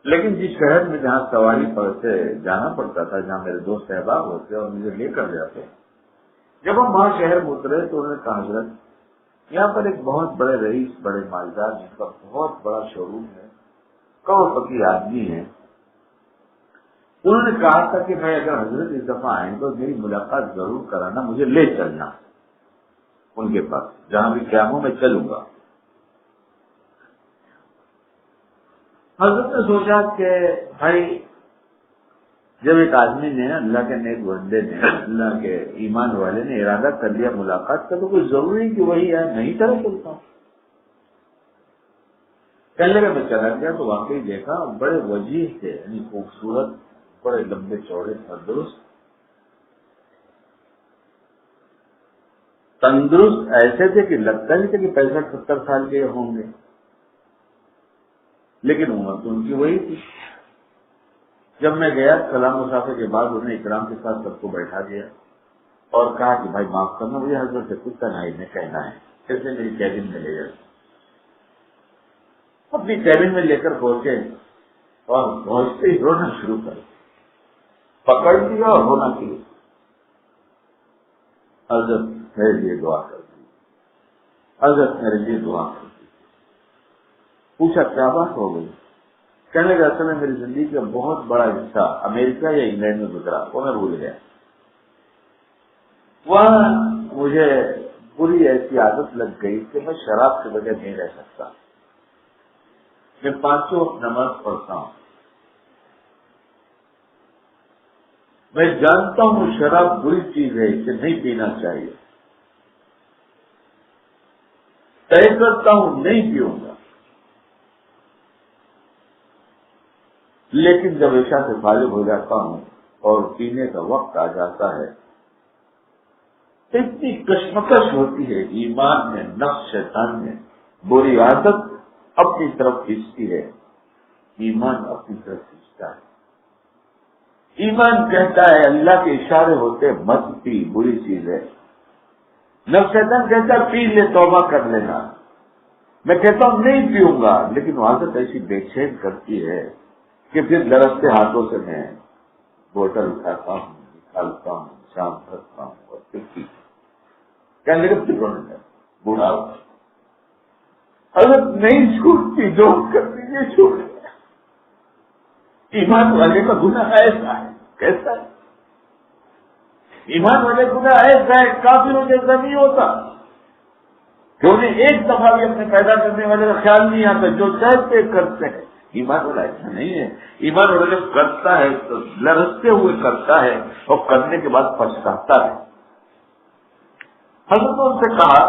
لیکن جس شہر میں جہاں سواری پر سے جانا پڑتا تھا، جہاں میرے دوست احباب ہوتے اور مجھے لے کر جاتے، جب ہم وہاں شہر میں اترے تو انہوں نے کہا حضرت یہاں پر ایک بہت بڑے رئیس، بڑے مالدار جن کا بہت بڑا شو روم ہے، کروڑپتی آدمی ہے، انہوں نے کہا تھا کہ بھائی اگر حضرت اس دفعہ آئیں تو میری ملاقات ضرور کرانا، مجھے لے چلنا ان کے پاس، جہاں بھی قیام ہو میں چلوں گا۔ حضرت نے سوچا کہ بھائی جب ایک آدمی نے، اللہ کے نیک بندے نے، اللہ کے ایمان والے نے ارادہ کر لیا ملاقات کا، تو کوئی ضروری کہ وہی ہے، نہیں طرح چلتا ہوں۔ کہنے لگا میں چلا گیا تو واقعی دیکھا بڑے وجیح تھے، یعنی خوبصورت، بڑے لمبے چوڑے، تندرست ایسے تھے کہ لگتا نہیں تھا کہ 65-70 سال کے ہوں گے، لیکن عمر تو ان کی وہی تھی۔ جب میں گیا سلام مسافر کے بعد انہیں اکرام کے ساتھ سب کو بیٹھا دیا اور کہا کہ بھائی معاف کرنا، مجھے حضرت سے کچھ تنہائی میں کہنا ہے، کیسے میری کیبن میں لے جائے۔ اپنی کیبن میں لے کر پہنچے اور پہنچتے ہی رونا شروع کر پکڑ دیا اور رونا کی، حضرت میرے لیے دعا کر دی، حضرت میرے لیے دعا کر دی۔ پوچھا کیا بات ہو گئی؟ کہنے کا اصل میں میری زندگی کا بہت بڑا حصہ امریکہ یا انگلینڈ میں گزرا، وہ میں بھول گیا۔ وہاں مجھے بری ایسی عادت لگ گئی کہ میں شراب کے بغیر نہیں رہ سکتا۔ میں 5 وقت نماز پڑھتا ہوں، میں جانتا ہوں شراب بری چیز ہے، اسے نہیں پینا چاہیے، طے کرتا ہوں نہیں پیوں گا، لیکن جب عشاء سے فارغ ہو جاتا ہوں اور پینے کا وقت آ جاتا ہے اتنی کشمکش ہوتی ہے، ایمان میں، نفس شیطان میں بری عادت اپنی طرف کھینچتی ہے، ایمان اپنی طرف کھینچتا ہے۔ ایمان کہتا ہے اللہ کے اشارے ہوتے مت پی، بری چیز ہے۔ نفس شیطان کہتا ہے پی لے، توبہ کر لینا۔ میں کہتا ہوں نہیں پیوں گا، لیکن وہ عادت ایسی بے چین کرتی ہے کہ پھر لرزتے ہاتھوں سے میں بوتل اٹھاتا ہوں، نکالتا ہوں، شام رکھتا ہوں اور پھر پیتا ہوں۔ کہنے لگا پھر رونے لگا، بوڑھا حضرت نہیں چھوٹتی، جو کر دیجیے چھوٹ۔ ایمان والے کا گناہ ایسا ہے، کیسا ہے؟ ایمان والے گناہ ایسا ہے کافروں جیسا نہیں ہوتا کہ انہیں ایک دفعہ بھی اپنے پیدا کرنے والے کا خیال نہیں آتا، جو چاہتے کرتے ہیں۔ ایمان والا ایسا نہیں ہے، ایمان والا جب کرتا ہے تو لرزتے ہوئے کرتا ہے اور کرنے کے بعد پچھتاتا ہے۔ حضرت نے ان سے کہا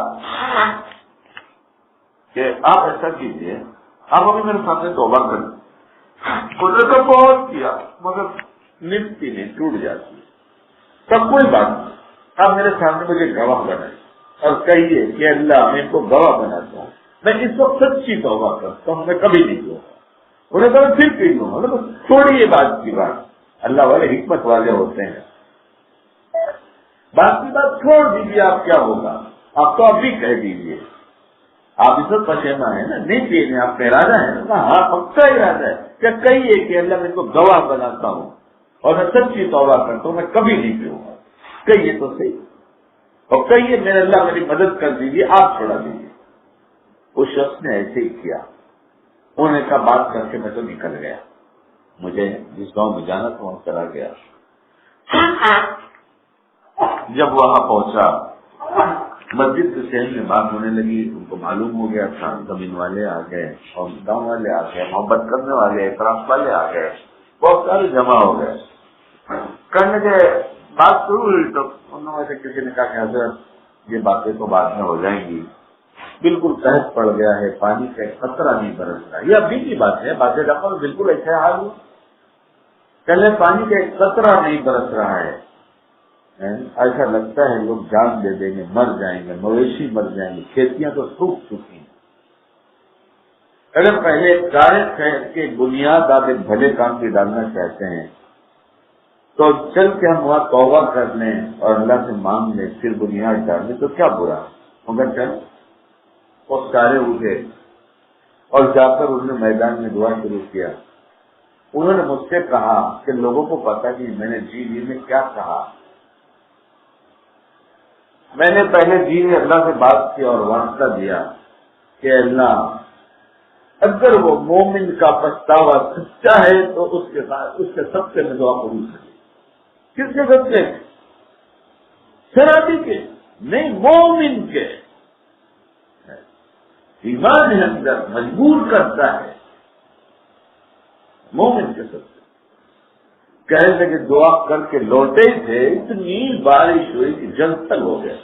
کہ آپ ایسا کیجئے، آپ ابھی میرے سامنے توبہ کریں۔ انہوں نے بہت کیا مگر نپتی نہیں، ٹوٹ جاتی۔ تب کوئی بات نہیں، آپ میرے سامنے مجھے گواہ بنائیں اور کہیے کہ اللہ میں ان کو گواہ بناتا ہوں، میں اس وقت سچی توبہ کرتا ہوں، میں کبھی نہیں دوں گا۔ انہوں نے کہا پھر پی لوں گا، چھوڑیے بات کی بات، اللہ والے حکمت والے ہوتے ہیں، بات کی بات چھوڑ دیجیے، آپ کیا ہوگا، آپ تو اب بھی کہہ دیجیے، آپ اس وقت پشیماں ہیں نا، نہیں پینے آپ کا ارادہ ہے نا؟ ہاں پکا ارادہ ہے، کیا کہیے کہ اللہ میں ان کو گواہ بناتا ہوں اور میں سچی توبہ کرتا ہوں، میں کبھی نہیں پیوں گا، کہیے تو صحیح، اور کہیے میرے اللہ میری مدد کر دیجیے، آپ چھوڑا دیجیے۔ اس شخص نے ایسے ہی کیا، انہوں نے کہا بات کر کے میں تو نکل گیا، مجھے جس گاؤں میں جانا تھا وہاں چلا گیا۔ جب وہاں پہنچا مسجد کے شہر میں بات ہونے لگی، ان کو معلوم ہو گیا تھا، زمین والے آ گئے اور گاؤں والے آ گئے، محبت کرنے والے، احترام والے آ گئے، بہت سارے جمع ہو گئے۔ کرنے کے بات شروع ہوئی تو انہوں میں سے کسی نے کہا کہ حضرت یہ باتیں تو بعد میں ہو جائیں گی، بالکل قحط پڑ گیا ہے، پانی کا ایک قطرہ نہیں برس رہا۔ یہ ابھی کی بات ہے، باتیں ڈاکٹر بالکل ایسا حال ہوا، پہلے پانی کا ایک قطرہ نہیں برس رہا ہے، ایسا لگتا ہے لوگ جان دے دیں گے، مر جائیں گے، مویشی مر جائیں گے، کھیتیاں تو سوکھ چکی ہیں۔ اگر پہلے سارے خیر کے بنیاد آپ ایک بھلے کام کی ڈالنا چاہتے ہیں تو چل کے ہم وہاں توبہ کر لیں اور اللہ سے مانگ لیں، پھر بنیاد ڈال لیں تو کیا برا، مگر چل وہ سارے اٹھے اور جا کر انہوں نے میدان میں دعا شروع کیا انہوں نے مجھ سے کہا کہ لوگوں کو پتا نہیں میں نے جی میں کیا کہا. میں نے پہلے جی میں اللہ سے بات کی اور واسطہ دیا کہ اللہ اگر وہ مومن کا پچھتاوا سچا ہے تو اس کے ساتھ اس کے سب سے میں دعا قبول کروں. کس کے سب سے؟ شرابی کے نہیں، مومن کے. ایمان ہے اندر مجبور کرتا ہے مومن کے سب سے. کہہ رہے کہ دعا کر کے لوٹے تھے، اتنی بارش ہوئی کہ جنگل ہو گیا.